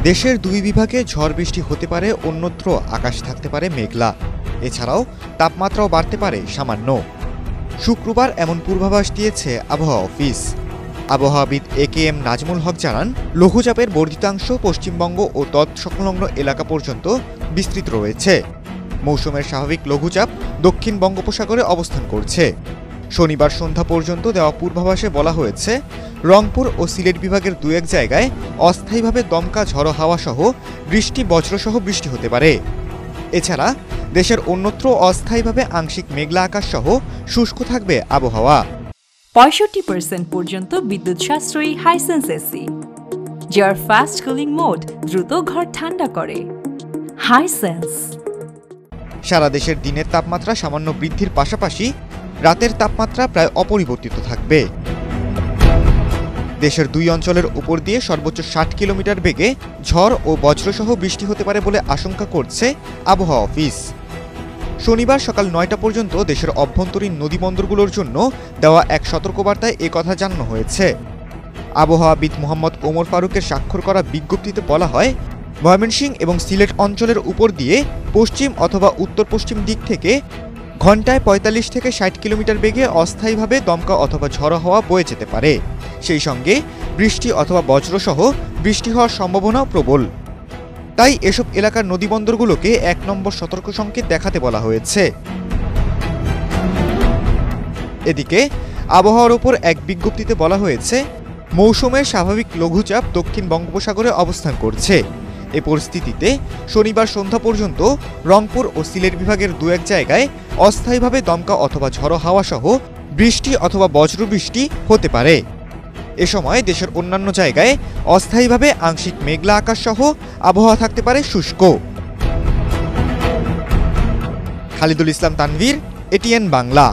দেশের দুই বিভাগে ঝড় বৃষ্টি হতে পারে, অন্যত্র আকাশ থাকতে পারে মেঘলা। এছাড়াও তাপমাত্রাও বাড়তে পারে সামান্য। শুক্রবার এমন পূর্বাভাস দিয়েছে আবহাওয়া অফিস। আবহাওয়াবিদ AKM নাজমুল হক জানান, লঘুচাপের বর্ধিতাংশ পশ্চিমবঙ্গ ও তৎসংলগ্ন এলাকা পর্যন্ত বিস্তৃত রয়েছে। মৌসুমের স্বাভাবিক লঘুচাপ দক্ষিণ বঙ্গোপসাগরে অবস্থান করছে। শনিবার সন্ধ্যা পর্যন্ত দেওয়া পূর্বাভাসে বলা হয়েছে, রংপুর ও সিলেট বিভাগের দু এক জায়গায় অস্থায়ীভাবে দমকা ঝড়ো হাওয়া সহ বৃষ্টি বজ্রসহ বৃষ্টি হতে পারে। এছাড়া দেশের অন্যত্র অস্থায়ীভাবে আংশিক মেঘলা আকাশ সহ শুষ্ক থাকবে আবহাওয়া। 65% পর্যন্ত বিদ্যুৎ সাশ্রয়ী হাইসেন্স এসি, যার ফাস্ট কুলিং মোড দ্রুত ঘর ঠান্ডা করে। হাইসেন্স। সারা দেশের দিনের তাপমাত্রা সামান্য বৃদ্ধির পাশাপাশি রাতের তাপমাত্রা প্রায় অপরিবর্তিত থাকবে। দেশের দুই অঞ্চলের উপর দিয়ে সর্বোচ্চ 60 কিলোমিটার বেগে ঝড় ও বজ্রসহ বৃষ্টি হতে পারে বলে আশঙ্কা করছে আবহাওয়া অফিস। শনিবার সকাল 9টা পর্যন্ত দেশের অভ্যন্তরীণ নদীবন্দরগুলোর জন্য দেওয়া এক সতর্কবার্তায় একথা জানানো হয়েছে। আবহাওয়াবিদ মোহাম্মদ ওমর ফারুকের স্বাক্ষর করা বিজ্ঞপ্তিতে বলা হয়, ময়মনসিংহ এবং সিলেট অঞ্চলের উপর দিয়ে পশ্চিম অথবা উত্তর পশ্চিম দিক থেকে ঘন্টায় 45 থেকে 60 কিলোমিটার বেগে অস্থায়ীভাবে দমকা অথবা ঝড়ো হাওয়া বয়ে যেতে পারে। সেই সঙ্গে বৃষ্টি অথবা বজ্রসহ বৃষ্টি হওয়ার সম্ভাবনাও প্রবল। তাই এসব এলাকার নদীবন্দরগুলোকে 1 নম্বর সতর্ক সংকেত দেখাতে বলা হয়েছে। এদিকে আবহাওয়ার উপর এক বিজ্ঞপ্তিতে বলা হয়েছে, মৌসুমের স্বাভাবিক লঘুচাপ দক্ষিণ বঙ্গোপসাগরে অবস্থান করছে। এ পরিস্থিতিতে শনিবার সন্ধ্যা পর্যন্ত রংপুর ও সিলেট বিভাগের দু এক জায়গায় অস্থায়ীভাবে দমকা অথবা ঝড়ো হাওয়া সহ বৃষ্টি অথবা বজ্রবৃষ্টি হতে পারে। এ সময় দেশের অন্যান্য জায়গায় অস্থায়ীভাবে আংশিক মেঘলা আকাশ সহ আবহাওয়া থাকতে পারে শুষ্ক। খালিদুল ইসলাম তানভীর, ATN বাংলা।